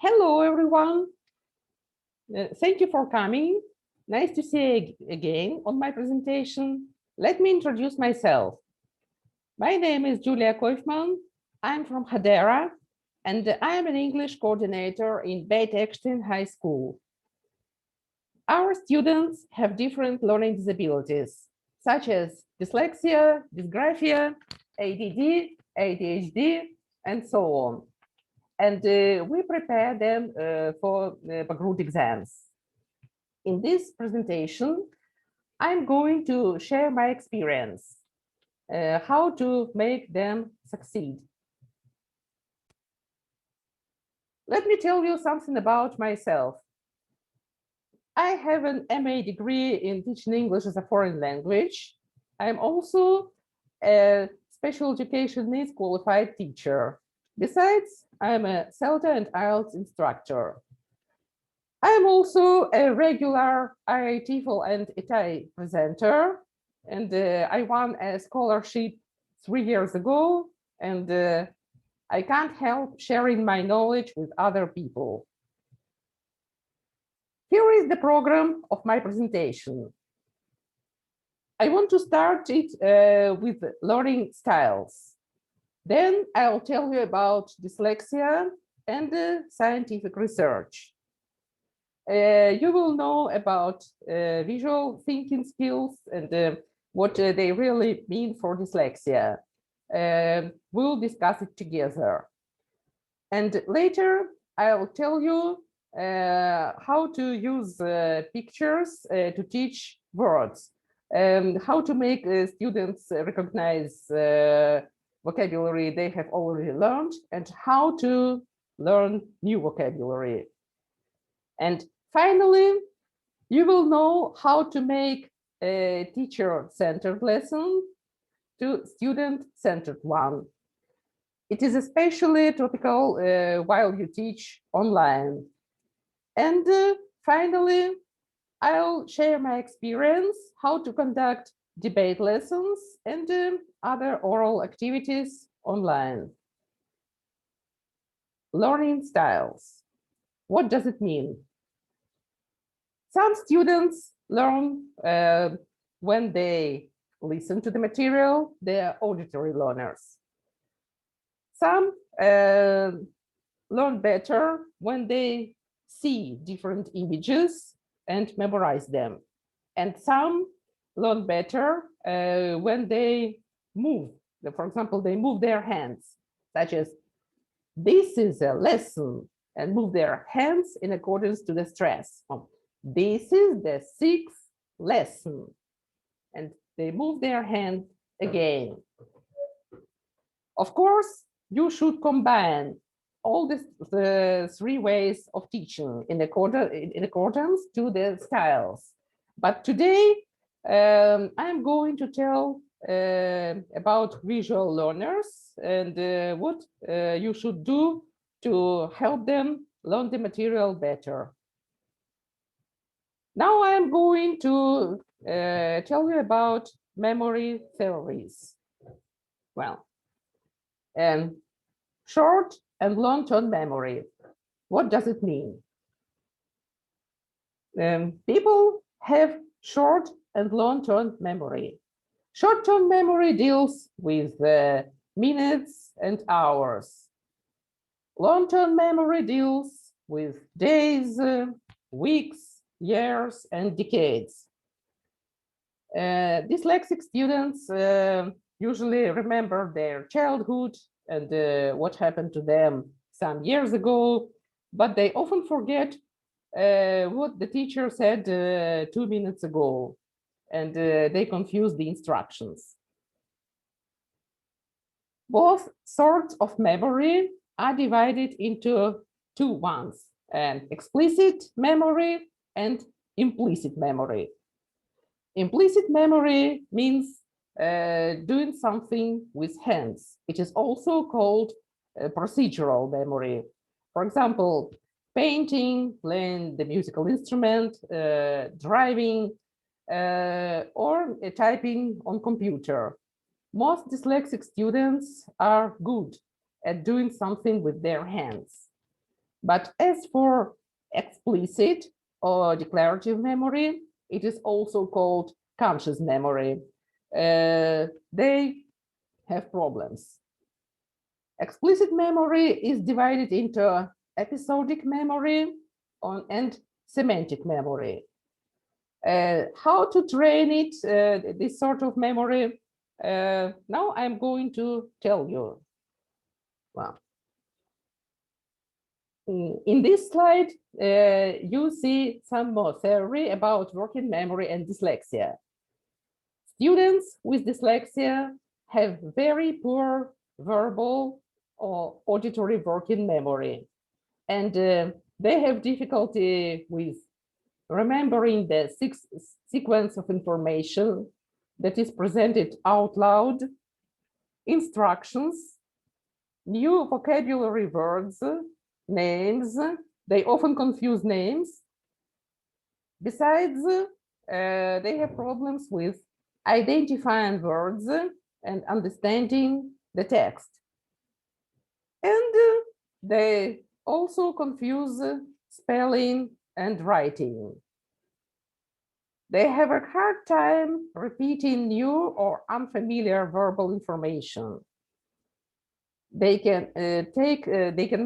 Hello, everyone. Thank you for coming. Nice to see you again on my presentation. Let me introduce myself. My name is Julia Koifman. I'm from Hadera, and I'm an English coordinator in Beit Eckstein High School. Our students have different learning disabilities, such as dyslexia, dysgraphia, ADD, ADHD, and so on. And we prepare them for the Bagrut exams. In this presentation, I'm going to share my experience, how to make them succeed. Let me tell you something about myself. I have an MA degree in teaching English as a foreign language. I'm also a special education needs qualified teacher. Besides, I'm a CELTA and IELTS instructor. I'm also a regular IIT and ETAI presenter, and I won a scholarship 3 years ago, and I can't help sharing my knowledge with other people. Here is the program of my presentation. I want to start it with learning styles. Then I'll tell you about dyslexia and scientific research. You will know about visual thinking skills and what they really mean for dyslexia. We'll discuss it together. And later, I'll tell you how to use pictures to teach words, and how to make students recognize vocabulary they have already learned, and how to learn new vocabulary. And finally, you will know how to make a teacher-centered lesson to student-centered one. It is especially topical while you teach online. And finally, I'll share my experience how to conduct debate lessons and other oral activities online. Learning styles. What does it mean? Some students learn when they listen to the material, they are auditory learners. Some learn better when they see different images and memorize them. And some learn better when they move. For example, they move their hands, such as, this is a lesson, and move their hands in accordance to the stress. This is the 6th lesson, and they move their hand again. Of course, you should combine all the 3 ways of teaching in accordance to the styles. But today, I'm going to tell about visual learners and what you should do to help them learn the material better. Now I'm going to tell you about memory theories. Well, short and long-term memory. What does it mean? People have short and long-term memory. Short-term memory deals with minutes and hours. Long-term memory deals with days, weeks, years, and decades. Dyslexic students usually remember their childhood and what happened to them some years ago, but they often forget what the teacher said 2 minutes ago, and they confuse the instructions. Both sorts of memory are divided into 2 ones, explicit memory and implicit memory. Implicit memory means doing something with hands. It is also called procedural memory. For example, painting, playing the musical instrument, driving, or typing on computer. Most dyslexic students are good at doing something with their hands. But as for explicit or declarative memory, it is also called conscious memory. They have problems. Explicit memory is divided into episodic memory and semantic memory. How to train it, this sort of memory, now I'm going to tell you. Well, in this slide, you see some more theory about working memory and dyslexia. Students with dyslexia have very poor verbal or auditory working memory, and they have difficulty with remembering the sequence of information that is presented out loud, instructions, new vocabulary words, names. They often confuse names. Besides, they have problems with identifying words and understanding the text. And they also confuse spelling and writing. They have a hard time repeating new or unfamiliar verbal information. They can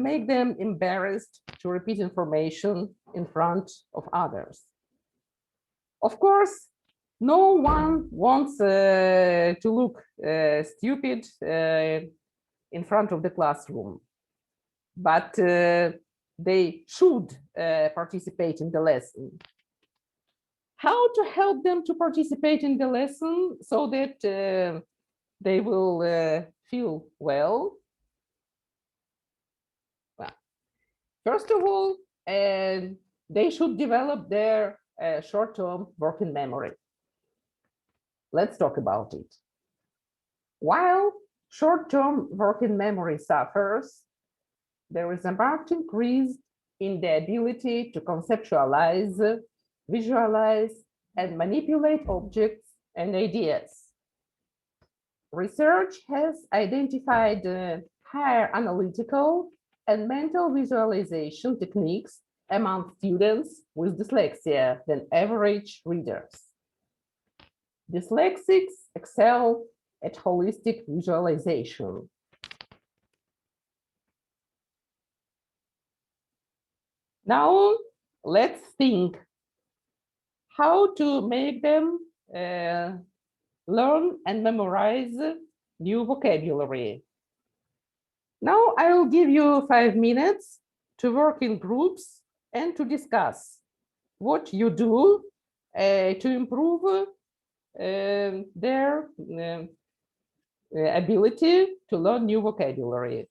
make them embarrassed to repeat information in front of others. Of course, no one wants to look stupid in front of the classroom, but they should participate in the lesson. How to help them to participate in the lesson so that they will feel well? Well, first of all, they should develop their short-term working memory. Let's talk about it. While short-term working memory suffers, there is a marked increase in the ability to conceptualize, visualize, and manipulate objects and ideas. Research has identified higher analytical and mental visualization techniques among students with dyslexia than average readers. Dyslexics excel at holistic visualization. Now, let's think how to make them learn and memorize new vocabulary. Now, I will give you 5 minutes to work in groups and to discuss what you do to improve their ability to learn new vocabulary.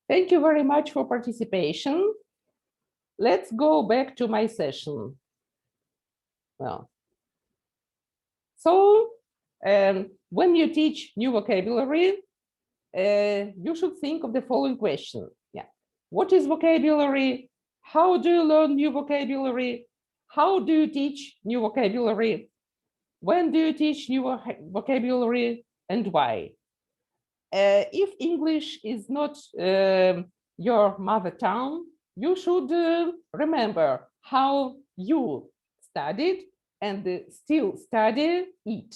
Thank you very much for participation. Let's go back to my session. Well, so when you teach new vocabulary, you should think of the following question. Yeah. What is vocabulary? How do you learn new vocabulary? How do you teach new vocabulary? When do you teach new vocabulary and why? If English is not your mother tongue, you should remember how you studied and still study it.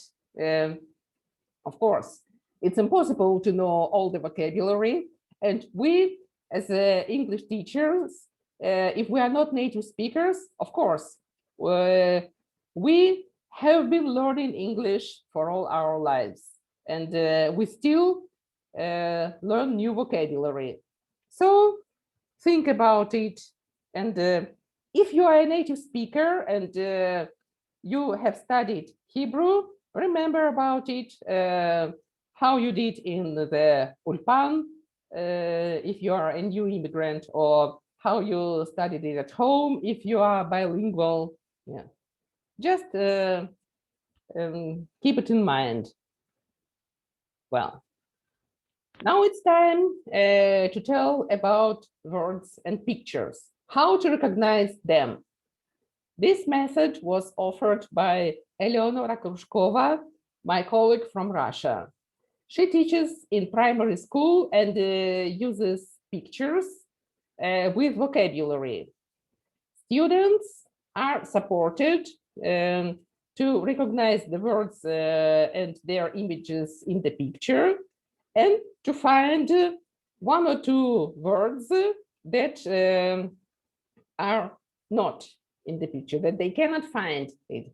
Of course, it's impossible to know all the vocabulary. And we, as English teachers, if we are not native speakers, of course, we have been learning English for all our lives. and we still learn new vocabulary. So think about it. And if you are a native speaker and you have studied Hebrew, remember about it, how you did in the Ulpan, if you are a new immigrant, or how you studied it at home if you are bilingual. Yeah, just keep it in mind. Well, now it's time to tell about words and pictures, how to recognize them. This method was offered by Eleonora Krushkova, my colleague from Russia. She teaches in primary school and uses pictures with vocabulary. Students are supported to recognize the words and their images in the picture, and to find one or two words that are not in the picture, that they cannot find it.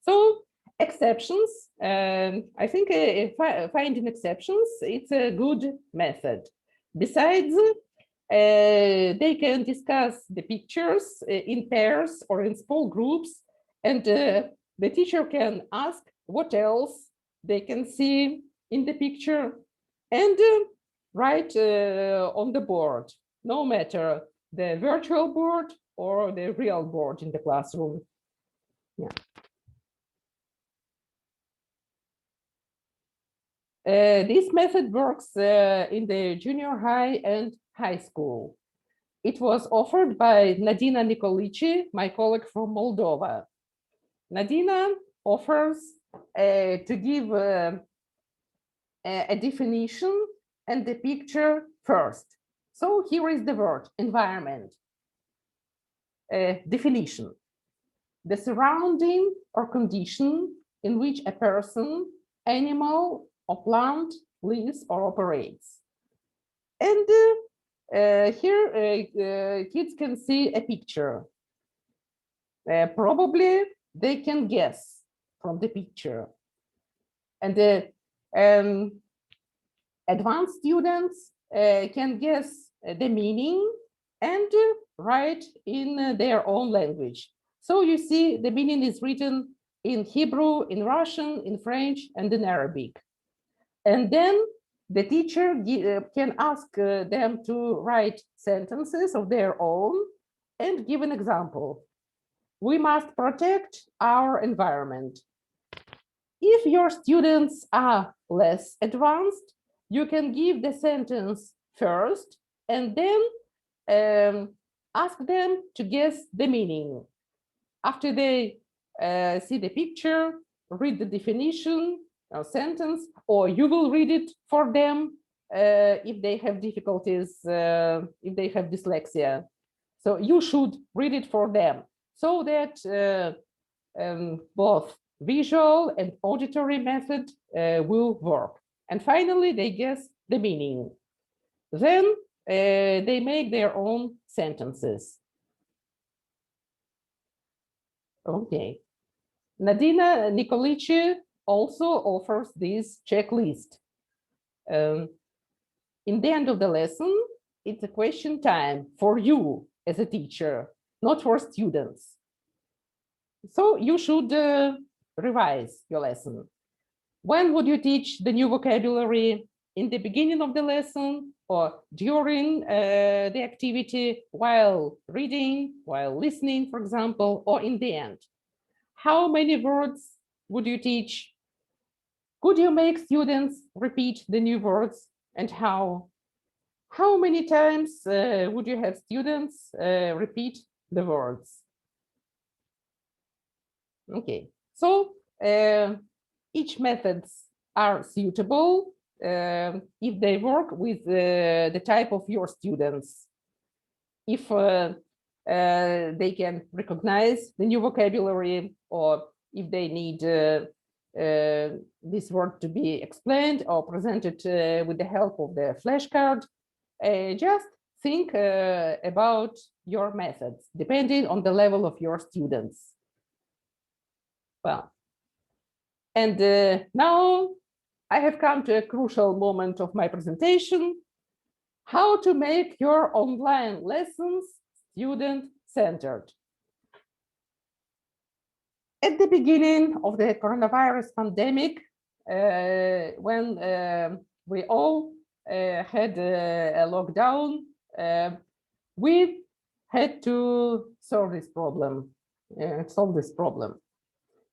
So exceptions, I think finding exceptions, it's a good method. Besides, they can discuss the pictures in pairs or in small groups, and the teacher can ask what else they can see in the picture, and write on the board, no matter the virtual board or the real board in the classroom. Yeah. This method works in the junior high and high school. It was offered by Nadina Nikolici, my colleague from Moldova. Nadina offers to give a definition and the picture first. So here is the word, environment. Definition: the surrounding or condition in which a person, animal, or plant lives or operates. And here kids can see a picture. Probably they can guess from the picture. And advanced students can guess the meaning and write in their own language. So you see the meaning is written in Hebrew, in Russian, in French, and in Arabic. And then the teacher can ask them to write sentences of their own and give an example. We must protect our environment. If your students are less advanced, you can give the sentence first and then ask them to guess the meaning. After they see the picture, read the definition or sentence, or you will read it for them if they have difficulties, if they have dyslexia. So you should read it for them so that both visual and auditory method will work. And finally, they guess the meaning. Then they make their own sentences. Okay. Nadina Nikolici also offers this checklist. In the end of the lesson, it's a question time for you as a teacher, not for students. So you should revise your lesson. When would you teach the new vocabulary? In the beginning of the lesson, or during the activity, while reading, while listening, for example, or in the end? How many words would you teach? Could you make students repeat the new words, and how? How many times would you have students repeat the words? Okay, so each methods are suitable if they work with the type of your students. If they can recognize the new vocabulary, or if they need this word to be explained or presented with the help of the flashcard, just think about your methods, depending on the level of your students. Well, and now I have come to a crucial moment of my presentation: how to make your online lessons student-centered. At the beginning of the coronavirus pandemic, when we all had a lockdown, we had to solve this problem.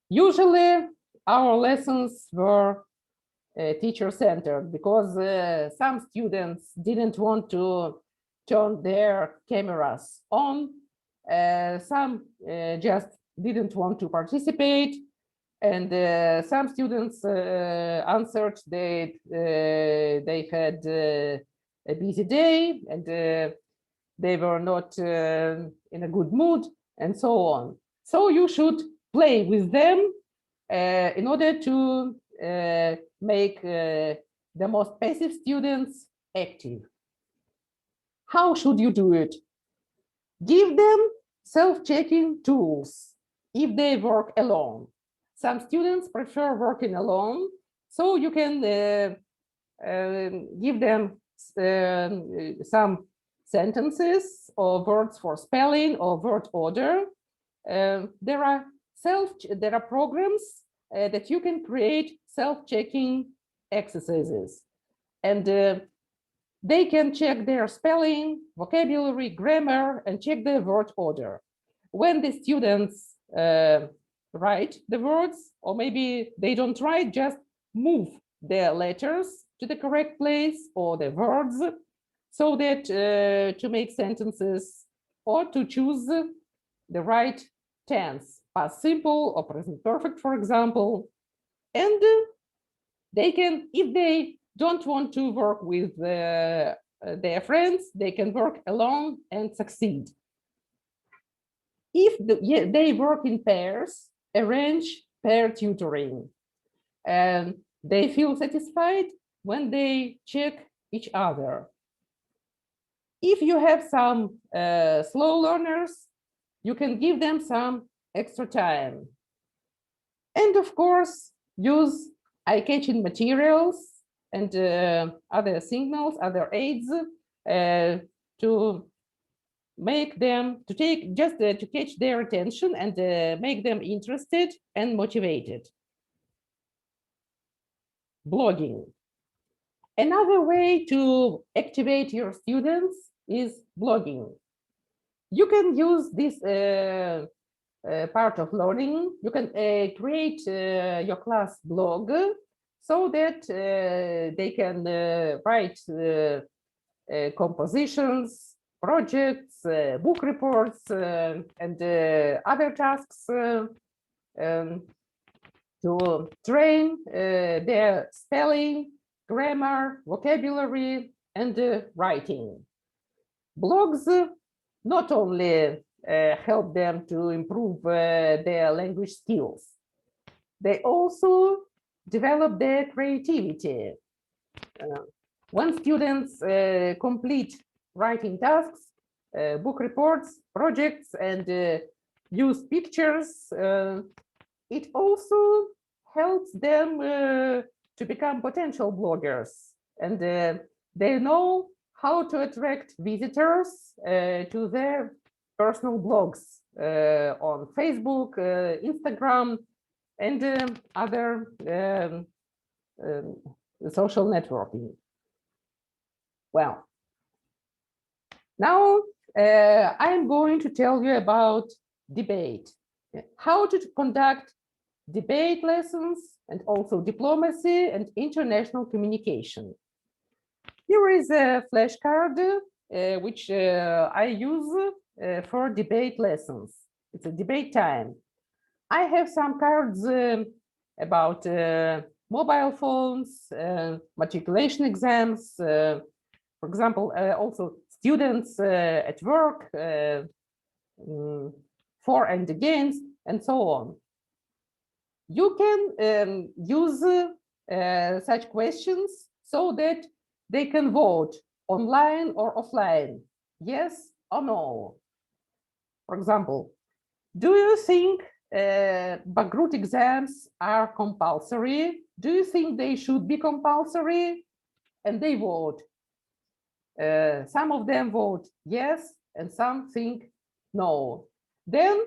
Usually, our lessons were teacher-centered because some students didn't want to turn their cameras on. Some just didn't want to participate, and some students answered that they had a busy day and they were not in a good mood, and so on. So you should play with them in order to make the most passive students active. How should you do it? Give them self-checking tools if they work alone. Some students prefer working alone, so you can give them some sentences or words for spelling or word order. There are programs that you can create self-checking exercises, and they can check their spelling, vocabulary, grammar, and check the word order. When the students write the words, or maybe they don't write, just move the letters to the correct place or the words, so that to make sentences or to choose the right tense, past simple or present perfect, for example. And they can, if they don't want to work with their friends, they can work alone and succeed. If they work in pairs, arrange pair tutoring, and they feel satisfied when they check each other. If you have some slow learners, you can give them some extra time. And of course, use eye-catching materials and other signals, other aids to make them, to catch their attention and make them interested and motivated. Blogging. Another way to activate your students is blogging. You can use this part of learning. You can create your class blog so that they can write compositions, projects, book reports, and other tasks to train their spelling, grammar, vocabulary, and writing. Blogs not only help them to improve their language skills, they also develop their creativity. When students complete writing tasks, book reports, projects, and use pictures, it also helps them to become potential bloggers, and they know how to attract visitors to their personal blogs on Facebook, Instagram, and other social networking. Well, now I'm going to tell you about debate, how to conduct debate lessons, and also diplomacy and international communication. Here is a flashcard which I use for debate lessons. It's a debate time. I have some cards about mobile phones, matriculation exams, for example, also students at work, for and against, and so on. You can use such questions so that they can vote online or offline, yes or no. For example, do you think Bagrut exams are compulsory. Do you think they should be compulsory? And they vote. Some of them vote yes, and some think no. Then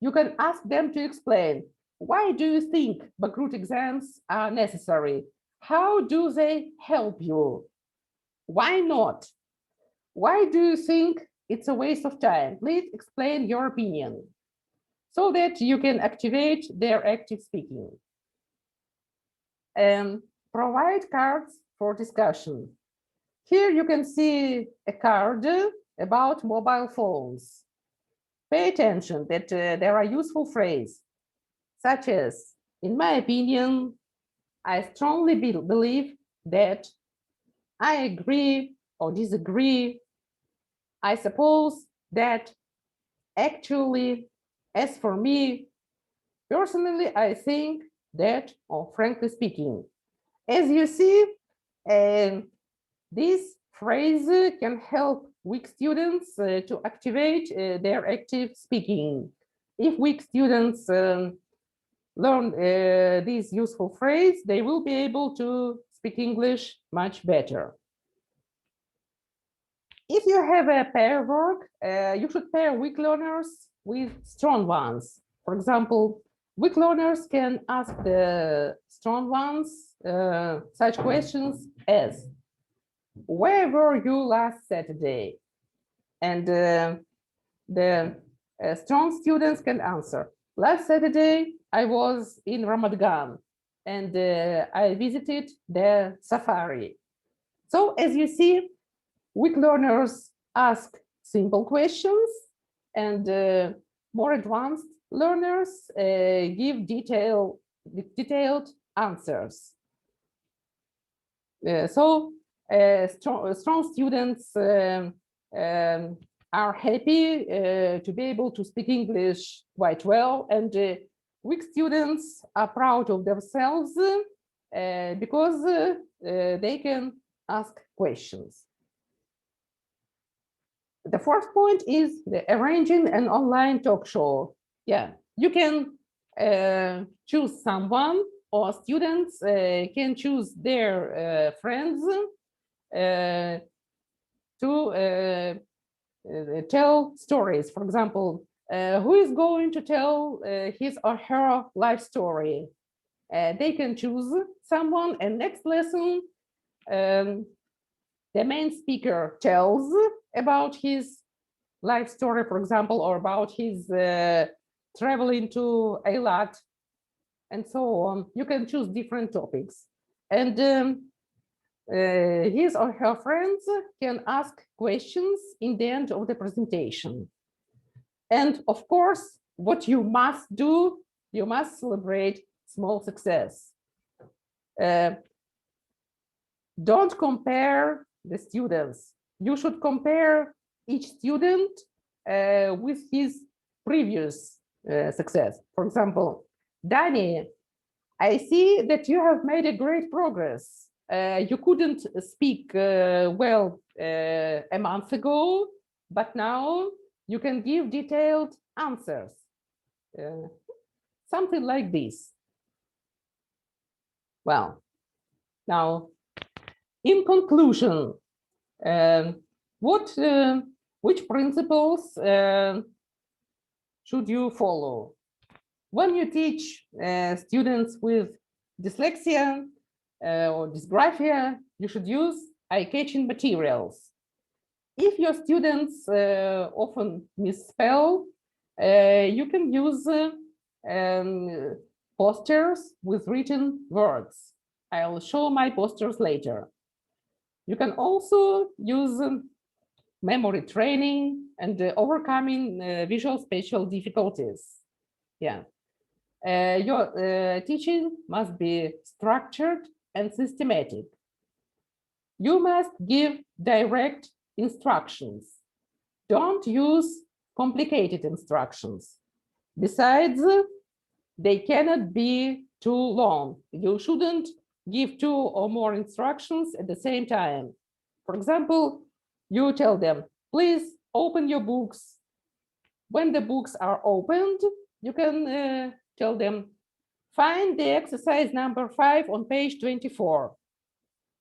you can ask them to explain, why do you think Bagrut exams are necessary? How do they help you? Why not? Why do you think it's a waste of time? Please explain your opinion so that you can activate their active speaking. And provide cards for discussion. Here you can see a card about mobile phones. Pay attention that there are useful phrases, such as, in my opinion, I strongly believe that, I agree or disagree, I suppose that, actually, as for me, personally, I think that, or frankly speaking. As you see, this phrase can help weak students to activate their active speaking. If weak students learn this useful phrase, they will be able to speak English much better. If you have a pair work, you should pair weak learners with strong ones. For example, weak learners can ask the strong ones such questions as, where were you last Saturday? And the strong students can answer, last Saturday, I was in Ramat Gan and I visited the safari. So as you see, weak learners ask simple questions and more advanced learners give detailed answers. Strong students are happy to be able to speak English quite well, and weak students are proud of themselves because they can ask questions. The fourth point is the arranging an online talk show. Yeah, you can choose someone, or students can choose their friends to tell stories. For example, who is going to tell his or her life story? They can choose someone, and next lesson, the main speaker tells about his life story, for example, or about his traveling to Eilat, and so on. You can choose different topics. And his or her friends can ask questions in the end of the presentation. And of course, what you must do, you must celebrate small success. Don't compare the students. You should compare each student with his previous success. For example, Danny, I see that you have made a great progress. You couldn't speak well a month ago, but now you can give detailed answers. Something like this. Well, now, in conclusion, which principles should you follow? When you teach students with dyslexia or dysgraphia, you should use eye-catching materials. If your students often misspell, you can use posters with written words. I'll show my posters later. You can also use memory training and overcoming visual spatial difficulties. Yeah. Your teaching must be structured and systematic. You must give direct instructions. Don't use complicated instructions. Besides, they cannot be too long. You shouldn't give 2 or more instructions at the same time. For example, you tell them, please open your books. When the books are opened, you can tell them, find the exercise number 5 on page 24.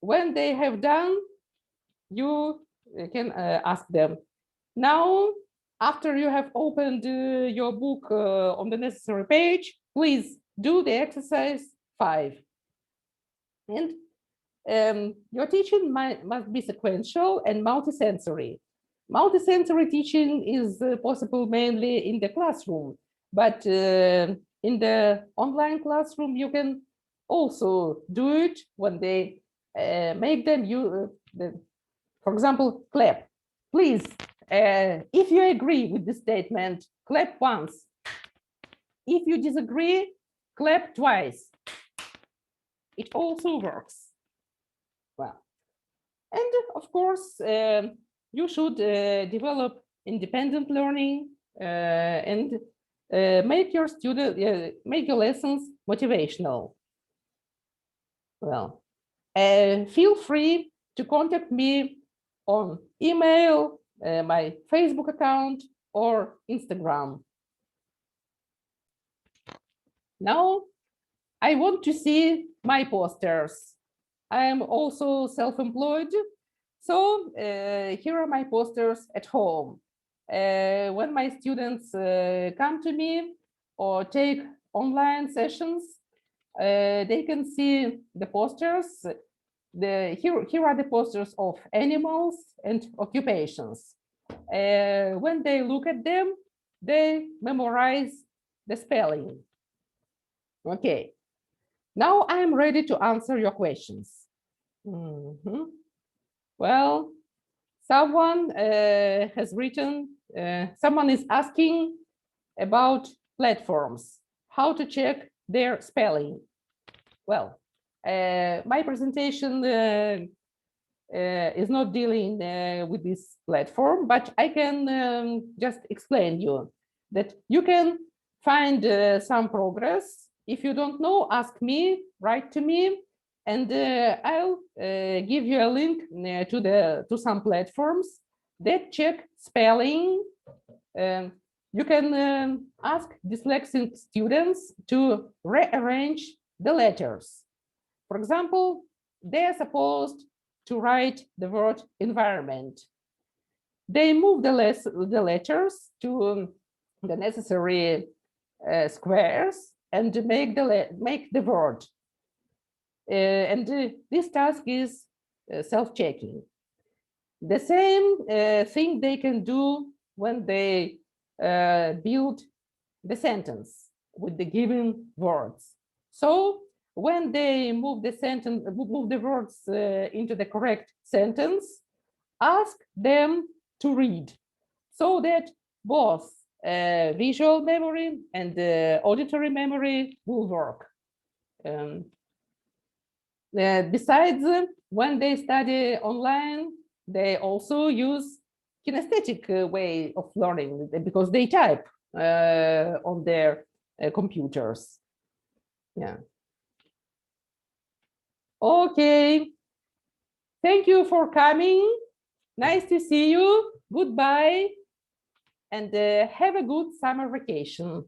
When they have done, you can ask them, now, after you have opened your book on the necessary page, please do the exercise 5. And your teaching must be sequential and multisensory. Multisensory teaching is possible mainly in the classroom, but in the online classroom, you can also do it when they make them, for example, clap. Please, if you agree with the statement, clap once. If you disagree, clap twice. It also works. Well, and of course, you should develop independent learning and make your lessons motivational. Well, feel free to contact me on email, my Facebook account, or Instagram. Now, I want to see my posters. I am also self-employed, so here are my posters at home. When my students come to me or take online sessions, they can see the posters. Here are the posters of animals and occupations. When they look at them, they memorize the spelling. Okay, now I'm ready to answer your questions. Well, someone has written, someone is asking about platforms, how to check their spelling. Well, my presentation is not dealing with this platform, but I can just explain you that you can find some progress. If you don't know, ask me, write to me, and I'll give you a link to some platforms that check spelling. You can ask dyslexic students to rearrange the letters. For example, they are supposed to write the word environment. They move the letters to the necessary squares and make the word. And this task is self-checking. The same thing they can do when they build the sentence with the given words. So when they move the words into the correct sentence, ask them to read, so that both visual memory and auditory memory will work. Besides, when they study online, they also use kinesthetic way of learning because they type on their computers. Yeah. Okay. Thank you for coming. Nice to see you. Goodbye. And have a good summer vacation.